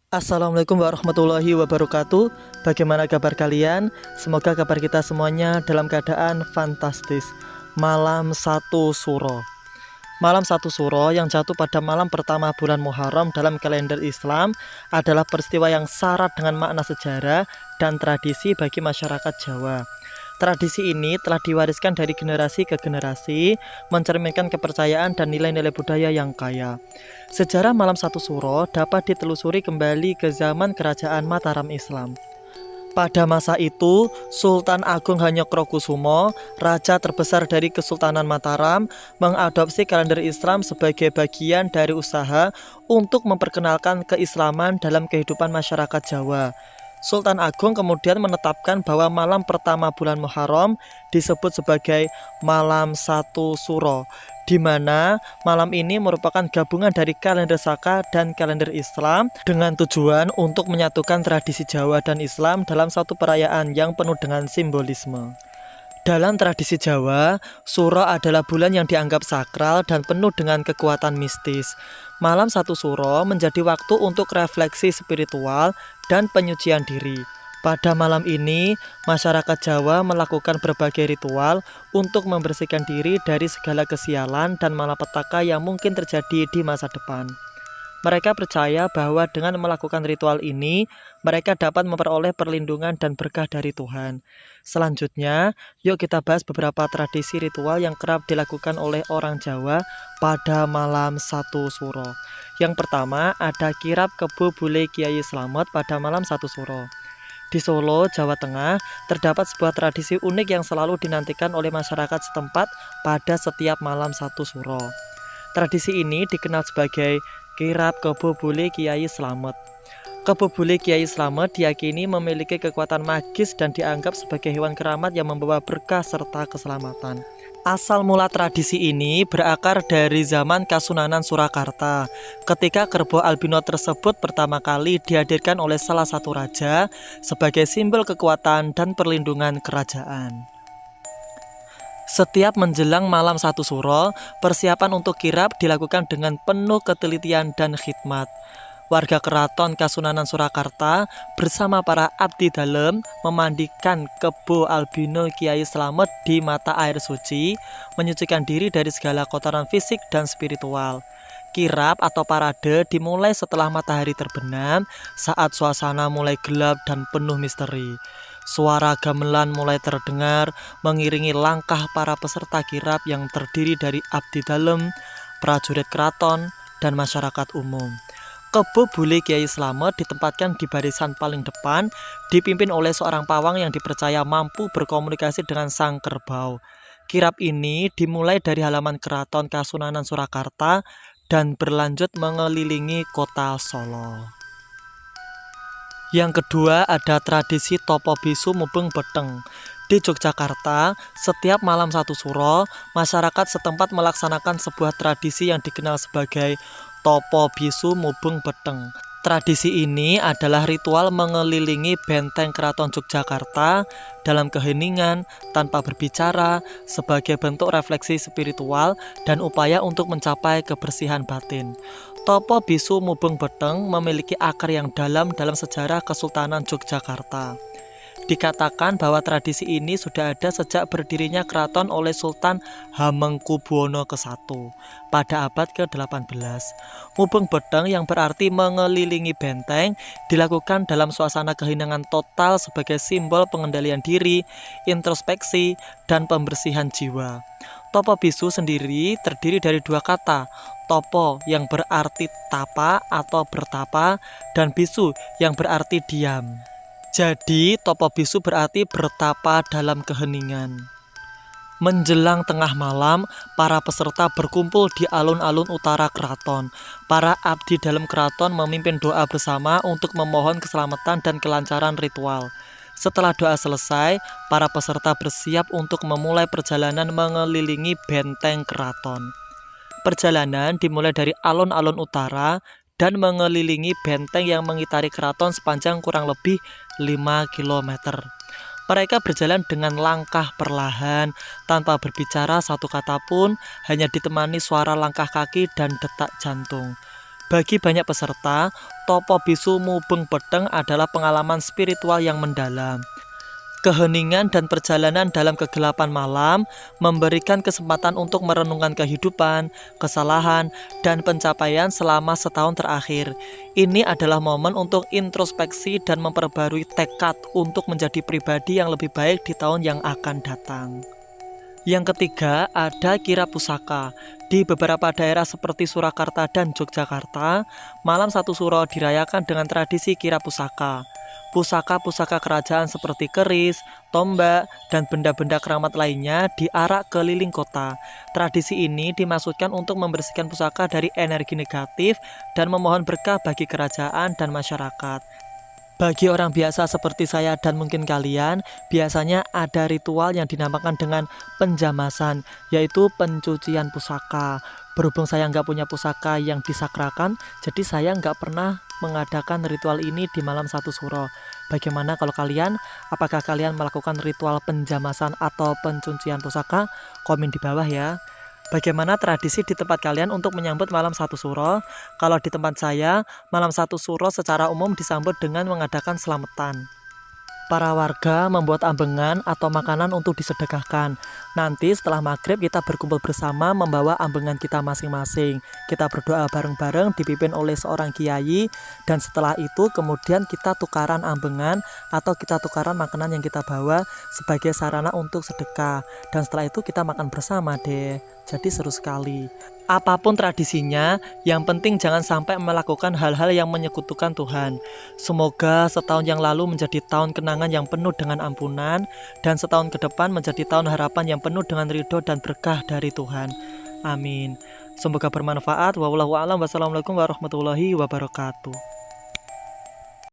Assalamualaikum warahmatullahi wabarakatuh. Bagaimana kabar kalian? Semoga kabar kita semuanya dalam keadaan fantastis. Malam satu Suro. Malam satu Suro yang jatuh pada malam pertama bulan Muharram dalam kalender Islam adalah peristiwa yang syarat dengan makna sejarah dan tradisi bagi masyarakat Jawa. Tradisi ini telah diwariskan dari generasi ke generasi, mencerminkan kepercayaan dan nilai-nilai budaya yang kaya. Sejarah malam satu Suro dapat ditelusuri kembali ke zaman kerajaan Mataram Islam. Pada masa itu, Sultan Agung Hanyokrokusumo, raja terbesar dari Kesultanan Mataram, mengadopsi kalender Islam sebagai bagian dari usaha untuk memperkenalkan keislaman dalam kehidupan masyarakat Jawa. Sultan Agung kemudian menetapkan bahwa malam pertama bulan Muharram disebut sebagai malam satu Suro, di mana malam ini merupakan gabungan dari kalender Saka dan kalender Islam dengan tujuan untuk menyatukan tradisi Jawa dan Islam dalam satu perayaan yang penuh dengan simbolisme. Dalam tradisi Jawa, Suro adalah bulan yang dianggap sakral dan penuh dengan kekuatan mistis. Malam satu Suro menjadi waktu untuk refleksi spiritual dan penyucian diri. Pada malam ini, masyarakat Jawa melakukan berbagai ritual untuk membersihkan diri dari segala kesialan dan malapetaka yang mungkin terjadi di masa depan. Mereka percaya bahwa dengan melakukan ritual ini, mereka dapat memperoleh perlindungan dan berkah dari Tuhan. Selanjutnya, yuk kita bahas beberapa tradisi ritual yang kerap dilakukan oleh orang Jawa pada malam satu Suro. Yang pertama, ada kirap kebo bule Kiai Slamet pada malam satu Suro. Di Solo, Jawa Tengah, terdapat sebuah tradisi unik yang selalu dinantikan oleh masyarakat setempat pada setiap malam satu Suro. Tradisi ini dikenal sebagai kirap kebo bule Kiai Slamet. Kebo bule Kiai Slamet diyakini memiliki kekuatan magis dan dianggap sebagai hewan keramat yang membawa berkah serta keselamatan. Asal mula tradisi ini berakar dari zaman Kasunanan Surakarta, ketika kerbau albino tersebut pertama kali dihadirkan oleh salah satu raja sebagai simbol kekuatan dan perlindungan kerajaan. Setiap menjelang malam satu Suro, persiapan untuk kirap dilakukan dengan penuh ketelitian dan khidmat. Warga keraton Kasunanan Surakarta bersama para abdi dalem memandikan kebo albino Kiai Slamet di mata air suci, menyucikan diri dari segala kotoran fisik dan spiritual. Kirap atau parade dimulai setelah matahari terbenam saat suasana mulai gelap dan penuh misteri. Suara gamelan mulai terdengar mengiringi langkah para peserta kirap yang terdiri dari abdi dalem, prajurit keraton, dan masyarakat umum. Kebo bule Kiai Slamet ditempatkan di barisan paling depan, dipimpin oleh seorang pawang yang dipercaya mampu berkomunikasi dengan sang kerbau. Kirap ini dimulai dari halaman keraton Kasunanan Surakarta dan berlanjut mengelilingi kota Solo. Yang kedua ada tradisi topo bisu mubeng beteng. Di Yogyakarta, setiap malam satu Suro, masyarakat setempat melaksanakan sebuah tradisi yang dikenal sebagai topo bisu mubeng beteng. Tradisi ini adalah ritual mengelilingi benteng Keraton Yogyakarta dalam keheningan tanpa berbicara sebagai bentuk refleksi spiritual dan upaya untuk mencapai kebersihan batin. Topo bisu mubeng beteng memiliki akar yang dalam sejarah Kesultanan Yogyakarta. Dikatakan bahwa tradisi ini sudah ada sejak berdirinya keraton oleh Sultan Hamengkubuwono ke-1 pada abad ke-18. Mubeng beteng yang berarti mengelilingi benteng dilakukan dalam suasana keheningan total sebagai simbol pengendalian diri, introspeksi, dan pembersihan jiwa. Topo bisu sendiri terdiri dari dua kata, topo yang berarti tapa atau bertapa, dan bisu yang berarti diam. Jadi, topo bisu berarti bertapa dalam keheningan. Menjelang tengah malam, para peserta berkumpul di alun-alun utara keraton. Para abdi dalam keraton memimpin doa bersama untuk memohon keselamatan dan kelancaran ritual. Setelah doa selesai, para peserta bersiap untuk memulai perjalanan mengelilingi benteng keraton. Perjalanan dimulai dari alun-alun utara dan mengelilingi benteng yang mengitari keraton sepanjang kurang lebih 5 km. Mereka berjalan dengan langkah perlahan, tanpa berbicara satu kata pun, hanya ditemani suara langkah kaki dan detak jantung. Bagi banyak peserta, Topo Bisu Mubeng Bedeng adalah pengalaman spiritual yang mendalam. Keheningan dan perjalanan dalam kegelapan malam memberikan kesempatan untuk merenungkan kehidupan, kesalahan, dan pencapaian selama setahun terakhir. Ini adalah momen untuk introspeksi dan memperbarui tekad untuk menjadi pribadi yang lebih baik di tahun yang akan datang. Yang ketiga, ada kirab pusaka. Di beberapa daerah seperti Surakarta dan Yogyakarta, malam satu suro dirayakan dengan tradisi kirab pusaka. Pusaka-pusaka kerajaan seperti keris, tombak, dan benda-benda keramat lainnya diarak keliling kota. Tradisi ini dimaksudkan untuk membersihkan pusaka dari energi negatif dan memohon berkah bagi kerajaan dan masyarakat. Bagi orang biasa seperti saya dan mungkin kalian, biasanya ada ritual yang dinamakan dengan penjamasan, yaitu pencucian pusaka. Berhubung saya nggak punya pusaka yang disakrakan, jadi saya nggak pernah mengadakan ritual ini di malam satu suro. Bagaimana kalau kalian? Apakah kalian melakukan ritual penjamasan atau pencucian pusaka? Komen di bawah ya. Bagaimana tradisi di tempat kalian untuk menyambut malam satu suro? Kalau di tempat saya, malam satu suro secara umum disambut dengan mengadakan selamatan. Para warga membuat ambengan atau makanan untuk disedekahkan. Nanti setelah maghrib kita berkumpul bersama membawa ambengan kita masing-masing. Kita berdoa bareng-bareng dipimpin oleh seorang kiai. Dan setelah itu kemudian kita tukaran ambengan atau kita tukaran makanan yang kita bawa sebagai sarana untuk sedekah. Dan setelah itu kita makan bersama deh. Jadi seru sekali. Apapun tradisinya, yang penting jangan sampai melakukan hal-hal yang menyekutukan Tuhan. Semoga setahun yang lalu menjadi tahun kenangan yang penuh dengan ampunan, dan setahun ke depan menjadi tahun harapan yang penuh dengan ridho dan berkah dari Tuhan. Amin. Semoga bermanfaat. Wallahu a'lam. Wassalamualaikum warahmatullahi wabarakatuh.